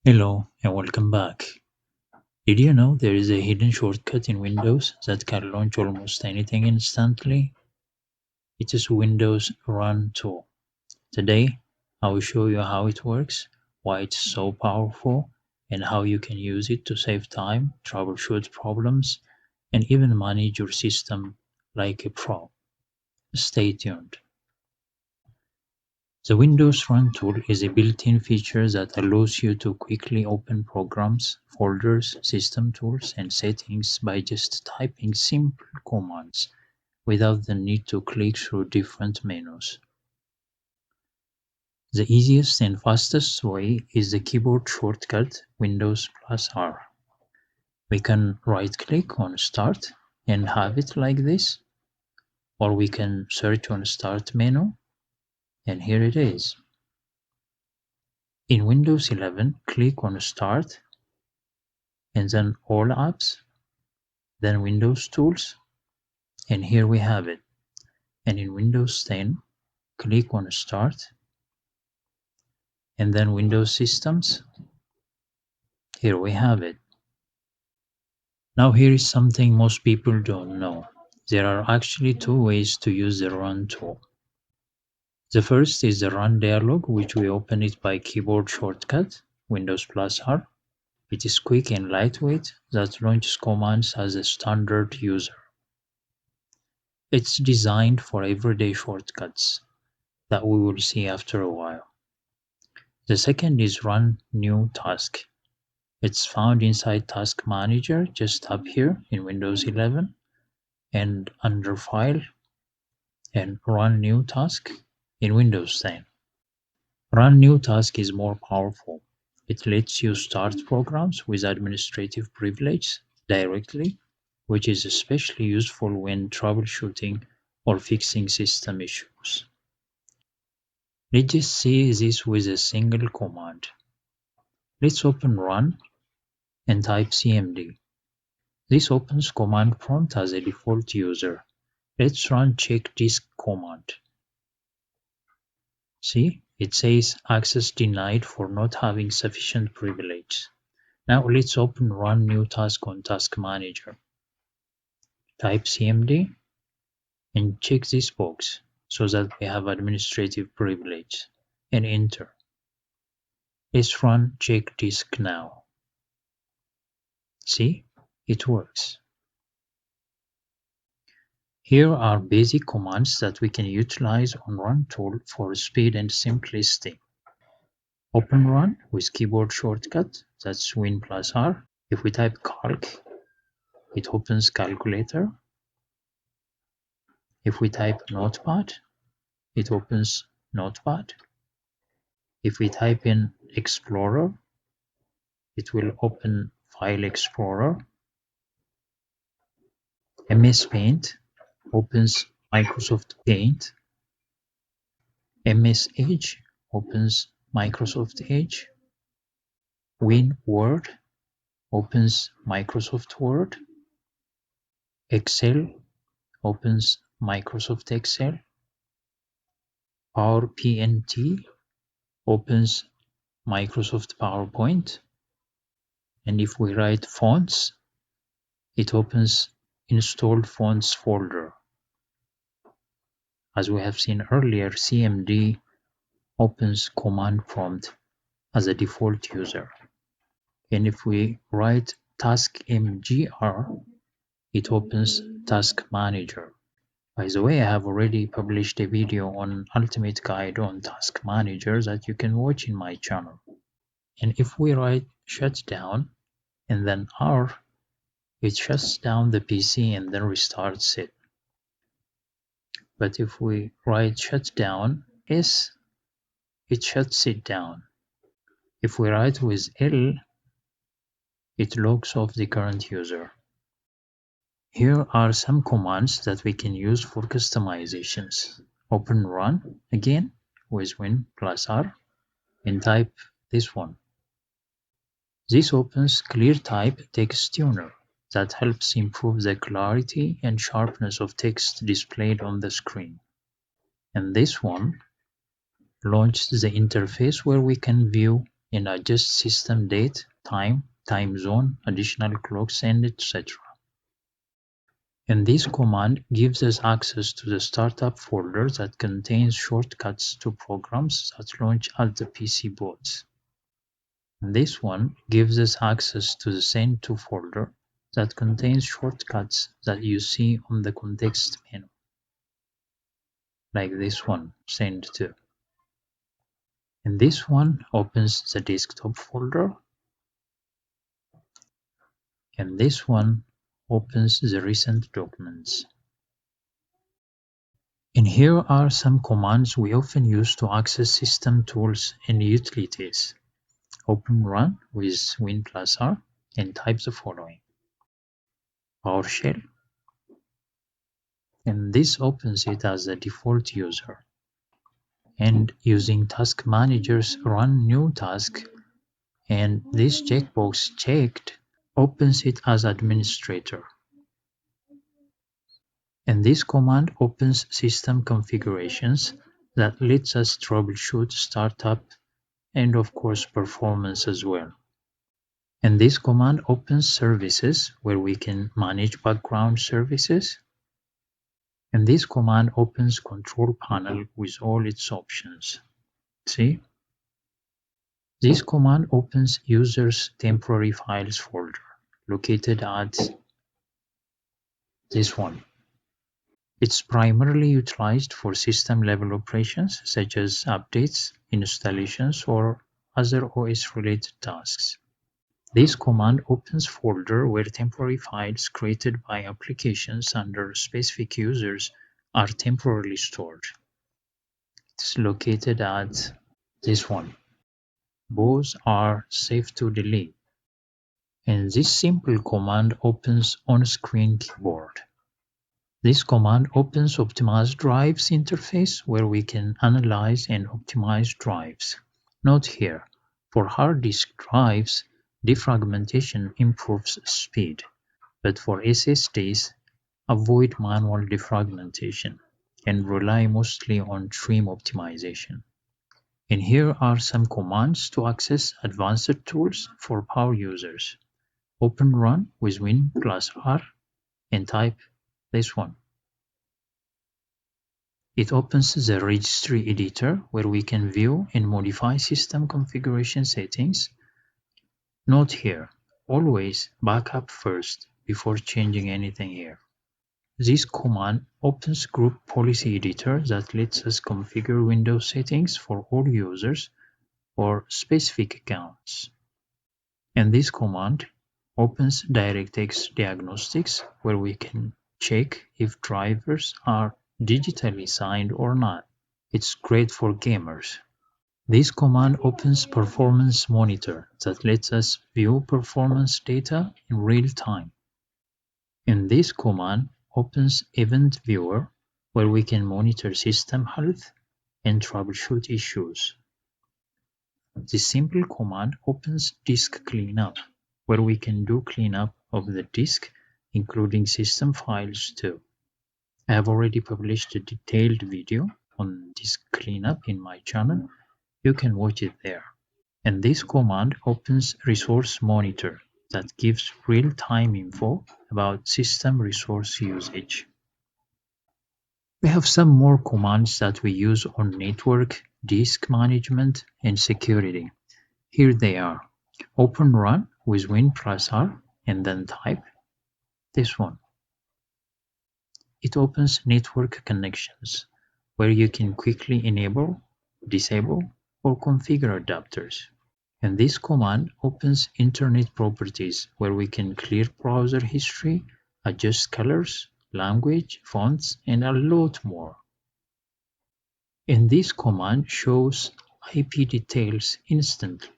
Hello and welcome back. Did you know there is a hidden shortcut in Windows that can launch almost anything instantly? It is Windows Run tool. Today, I will show you how it works, why it's so powerful, and how you can use it to save time, troubleshoot problems, and even manage your system like a pro. Stay tuned. The Windows Run tool is a built-in feature that allows you to quickly open programs, folders, system tools, and settings by just typing simple commands without the need to click through different menus. The easiest and fastest way is the keyboard shortcut Windows plus R. We can right-click on Start and have it like this, or we can search on Start menu, and here it is. In Windows 11, click on Start and then All Apps, then Windows Tools, and here we have it. And in Windows 10, click on Start and then Windows Systems. Here we have it. Now here is something most people don't know. There are actually two ways to use the Run tool. The first is the Run dialog, which we open it by keyboard shortcut, Windows plus R. It is quick and lightweight that launches commands as a standard user. It's designed for everyday shortcuts that we will see after a while. The second is Run New Task. It's found inside Task Manager, just up here in Windows 11, and under File and Run New Task in Windows 10. Run New Task is more powerful. It lets you start programs with administrative privilege directly, which is especially useful when troubleshooting or fixing system issues. Let's just see this with a single command. Let's open Run and type cmd. This opens command prompt as a default user. Let's run check disk command. See, it says access denied for not having sufficient privilege. Now let's open Run New Task on Task Manager. Type cmd and check this box so that we have administrative privilege and enter. Let's run check disk now. See, it works. Here are basic commands that we can utilize on Run tool for speed and simplicity. Open Run with keyboard shortcut, that's Win plus R. If we type calc, it opens calculator. If we type notepad, it opens notepad. If we type in Explorer, it will open File Explorer. MS Paint opens Microsoft Paint. MS Edge opens Microsoft Edge. Win Word opens Microsoft Word. Excel opens Microsoft Excel. PowerPNT opens Microsoft PowerPoint. And if we write fonts, it opens Installed Fonts folder. As we have seen earlier, CMD opens command prompt as a default user. And if we write task mgr, it opens Task Manager. By the way, I have already published a video on Ultimate Guide on Task Manager that you can watch in my channel. And if we write shutdown and then R, it shuts down the PC and then restarts it. But if we write shutdown S, it shuts it down. If we write with L, it logs off the current user. Here are some commands that we can use for customizations. Open Run again with Win plus R and type this one. This opens ClearType Text Tuner that helps improve the clarity and sharpness of text displayed on the screen. And this one launches the interface where we can view and adjust system date, time zone, additional clocks, and etc. And this command gives us access to the startup folder that contains shortcuts to programs that launch at the PC boards. And this one gives us access to the send to folder that contains shortcuts that you see on the context menu, like this one, send to. And this one opens the desktop folder, and this one opens the recent documents. And here are some commands we often use to access system tools and utilities. Open Run with Win plus R and type the following. PowerShell, and this opens it as the default user. And using task managers, run new task, and this checkbox checked opens it as administrator. And this command opens system configurations that lets us troubleshoot startup and of course performance as well. And this command opens services where we can manage background services. And this command opens control panel with all its options. See? This command opens user's temporary files folder located at this one. It's primarily utilized for system-level operations such as updates, installations, or other OS-related tasks. This command opens folder where temporary files created by applications under specific users are temporarily stored. It's located at this one. Both are safe to delete. And this simple command opens on-screen keyboard. This command opens Optimize Drives interface where we can analyze and optimize drives. Note here, for hard disk drives, defragmentation improves speed, but for SSDs, avoid manual defragmentation and rely mostly on trim optimization. And here are some commands to access advanced tools for power users. Open Run with Win plus R and type this one. It opens the registry editor where we can view and modify system configuration settings. Note here, always backup first before changing anything here. This command opens Group Policy Editor that lets us configure Windows settings for all users or specific accounts. And this command opens DirectX Diagnostics where we can check if drivers are digitally signed or not. It's great for gamers. This command opens Performance Monitor that lets us view performance data in real time. And this command opens Event Viewer where we can monitor system health and troubleshoot issues. This simple command opens Disk Cleanup where we can do cleanup of the disk including system files too. I have already published a detailed video on disk cleanup in my channel. You can watch it there. And this command opens Resource Monitor that gives real-time info about system resource usage. We have some more commands that we use on network, disk management, and security. Here they are. Open Run with Win plus R and then type this one. It opens network connections where you can quickly enable, disable, or configure adapters. And this command opens Internet Properties where we can clear browser history, adjust colors, language, fonts, and a lot more. And this command shows IP details instantly.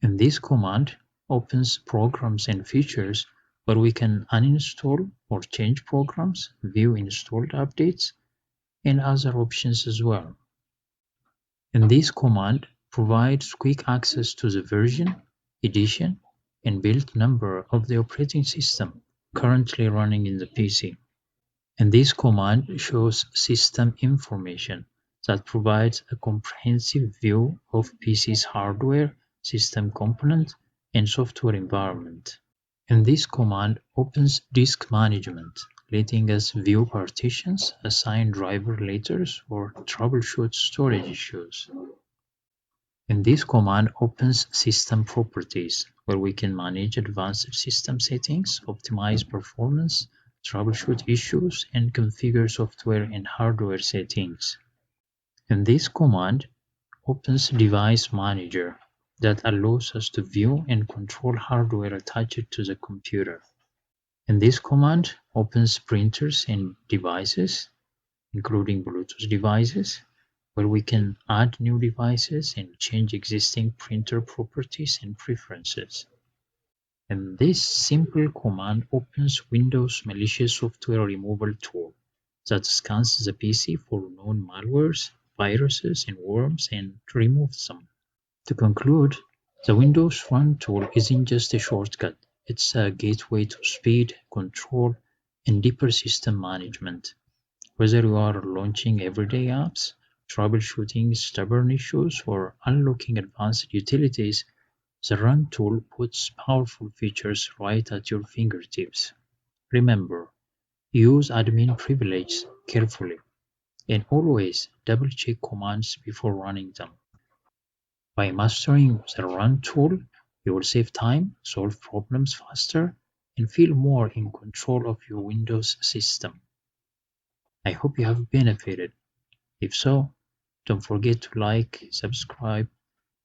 And this command opens Programs and Features where we can uninstall or change programs, view installed updates, and other options as well. And this command provides quick access to the version, edition, and build number of the operating system currently running in the PC. And this command shows system information that provides a comprehensive view of PC's hardware, system component, and software environment. And this command opens disk management, letting us view partitions, assign driver letters, or troubleshoot storage issues. And this command opens system properties, where we can manage advanced system settings, optimize performance, troubleshoot issues, and configure software and hardware settings. And this command opens Device Manager that allows us to view and control hardware attached to the computer. And this command opens printers and devices, including Bluetooth devices, where we can add new devices and change existing printer properties and preferences. And this simple command opens Windows malicious software removal tool that scans the PC for known malwares, viruses, and worms and removes them. To conclude, the Windows Run tool isn't just a shortcut, it's a gateway to speed, control, and deeper system management. Whether you are launching everyday apps, troubleshooting stubborn issues, or unlocking advanced utilities, the Run tool puts powerful features right at your fingertips. Remember, use admin privileges carefully and always double-check commands before running them. By mastering the Run tool, you will save time, solve problems faster, and feel more in control of your Windows system. I hope you have benefited. If so, don't forget to like, subscribe,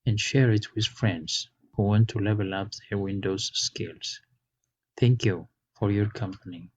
and share it with friends who want to level up their Windows skills. Thank you for your company.